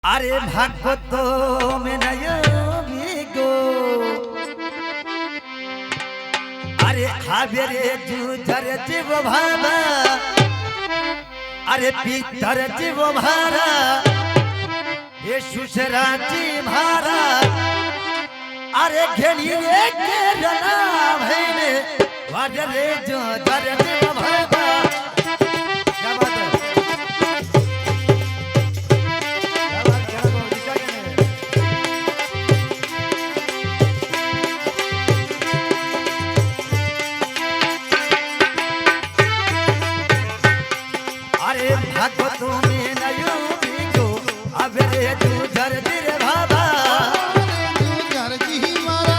अरे भाग्य तो में गो अरे खाबे रे जूझर जीव भावा अरे पीतर जीव भारा ये सुसरा जी भारा अरे घेनी रे केरला भैने वाजरे जूझर जीव भावा क्या बात है अरे भागो तुम्हें नयो बिगो अब रे तू धर दिर भाबा घर जी मारा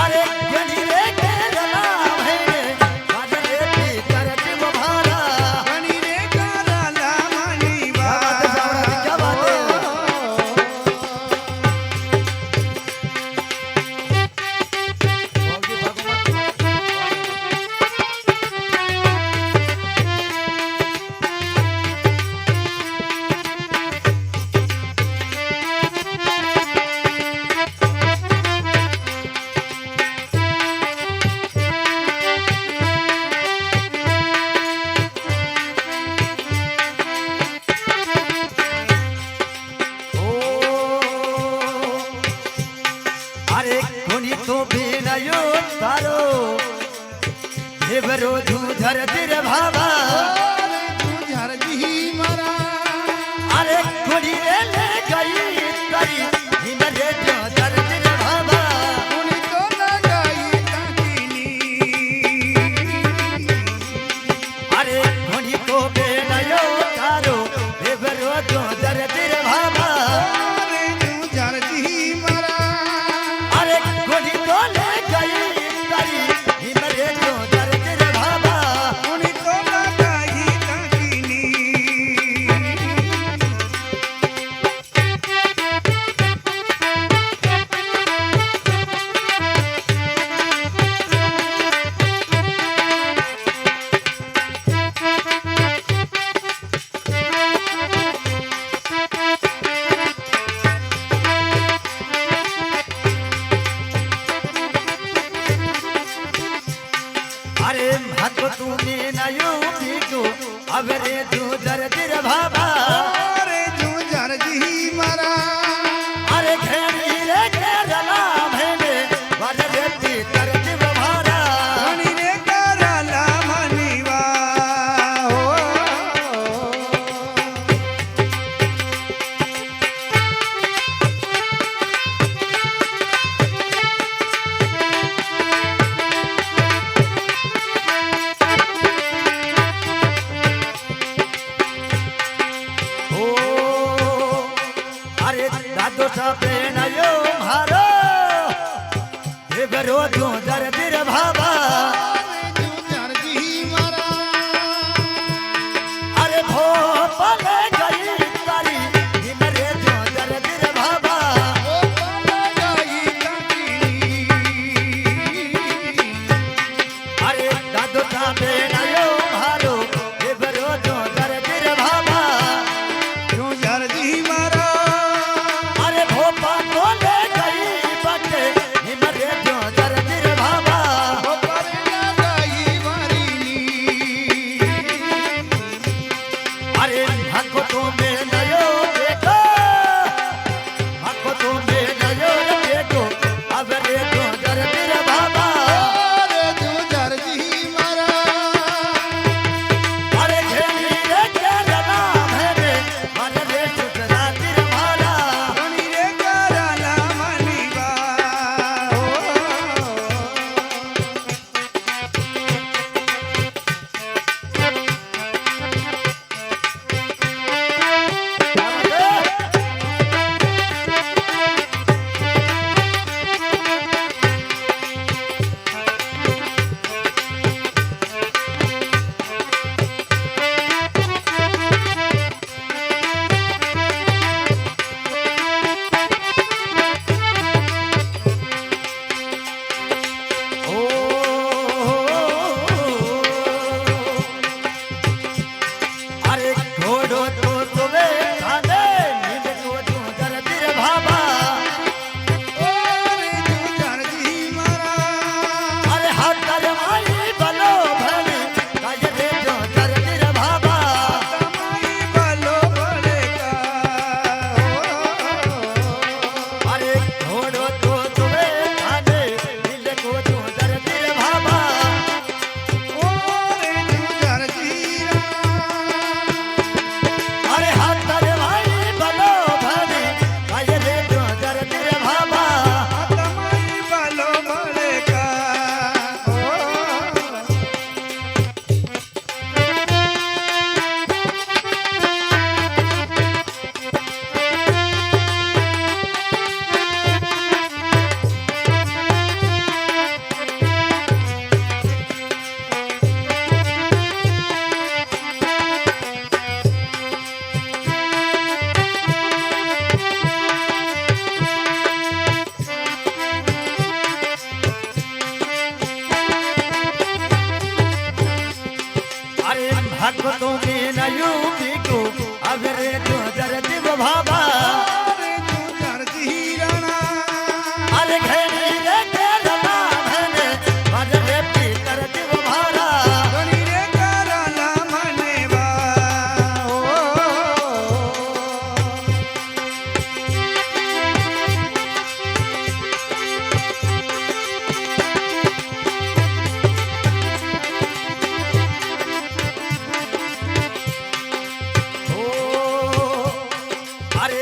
अरे गनी रे केरला भैने वाजरे पी कर दिव भारा बनी रे करला मनी बा क्या बात है भोगी भगवत अरे कोनी तो बिनायो तारो देवरो धर दिर भाबा घर जी मारा अरे कोनी रे ले गई करी हिन रे धर दिर भाबा उनी तो लगाई ताकीनी अरे कोनी तो बिनायो तारो देवरो धर दिर भाबा घर जी मारा अरे कोनी तो ले गई करी हिन रे धर दिर भाबा उनी तो लगाई ताकीनी अरे भागो तूने नयो बिगो अब रे तू दर दिर भाबा अरे घर जी मारा अरे घेरी रे केरला भैने वाजरे पी कर दिव भारा बनी रे करला मनी बा हो ओ अरे दादो साबे नयो भारो देवरो तू दर दिर भाबा घर जी मारा अरे भोपाल गई तारी हिन रे जो दर दिर भाबा ओ लगाई ताकीनी अरे दादो साबे नयो भारो देवरो तू दर दिर भाबा घर जी मारा अरे भोपाल ले गई बटे हिन रे जो दर दिर भाबा ओ पर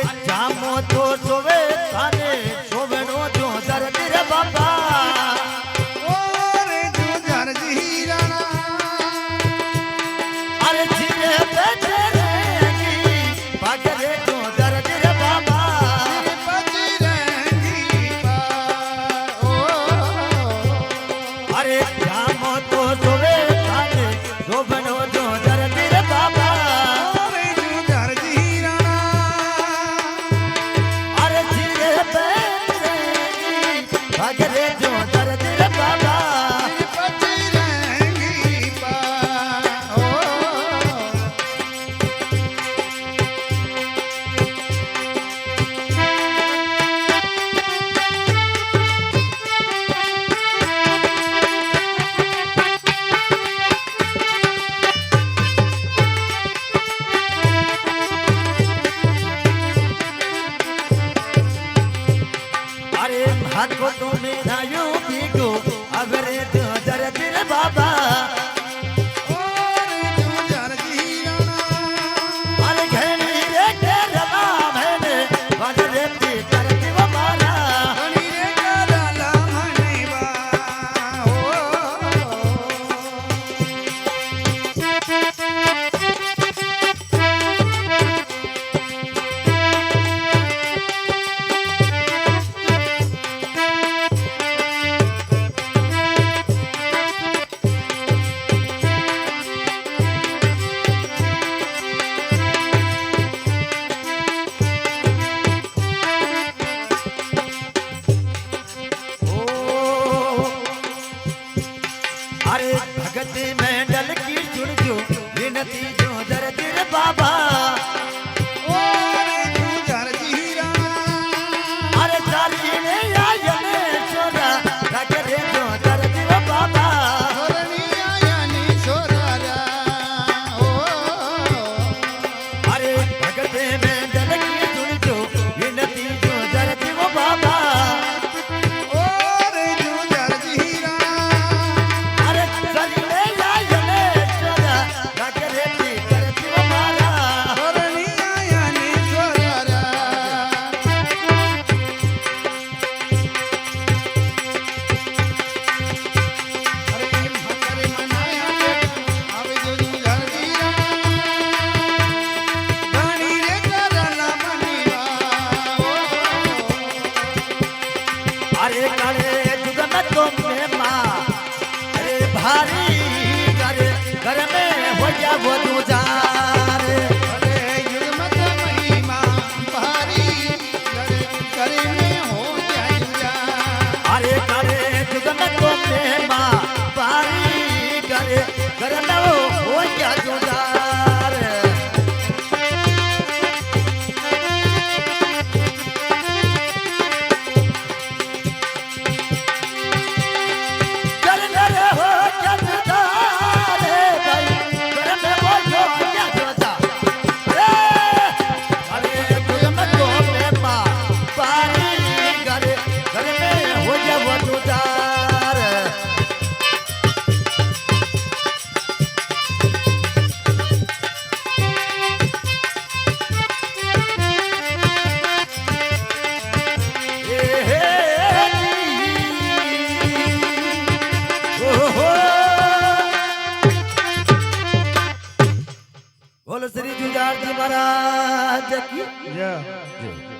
અરે જામો તો સોવે કાને સોવેનો જો દર્દ રે બાબા ઓરે જુજારજી રાણા અરે જીને બેઠે રેગી ભાગરે જો દર્દ રે બાબા પતિરંગી પા ઓ અરે જામો તો સોવે કાને સોવેનો જો દર્દ રે બાબા ઓરે જુજારજી રાણા અરે જીને બેઠે રેગી ભાગરે જો દર્દ રે બાબા પતિરંગી પા ઓ अरे हाथों तो मेरा यूं भीगो अगरे तो दर्द रे बाबा ઓરે જુજારજી રાણા अरे घनी रे केरला मैंने बाजरे ती करती वो मारा ઘણી રે કરાલા મનેવા ઓ अरे भगत मंडल की सुन जो विनती जो दर्द रे बाबा ઓરે જુજારજી રાણા अरे चाली ने आयने छोरा रगरे जो दर्द रे बाबा ધરણી આયાની છોરારા ઓ अरे भगत मंडल की सुन जो विनती जो दर्द वो बाबा ઓરે જુજારજી રાણા अरे चलने आयने छोरा रगरे ती करती वो मारा ધરણી આયાની છોરારા અરે ભગરે મનાયા આવે જો જુજારજી રાણા ઘણી રે કરાલા મનેવા ઓ अरे काले जुग में तुमने माँ अरे भारी करे घर में हो जा वो तुझार અરે યુગમત મહિમા ભારી કરે કરે મે હો જાયુજા अरे काले जुग में तुमने माँ भारी करे घर में हो जा तुझार घर में हो जा तुझार भाई घर में हो जा तुझार अरे जुग में तुमने माँ भारी करे घर में हो जा वो तुझार बोलो श्री जुझार जी महाराज की જય जय।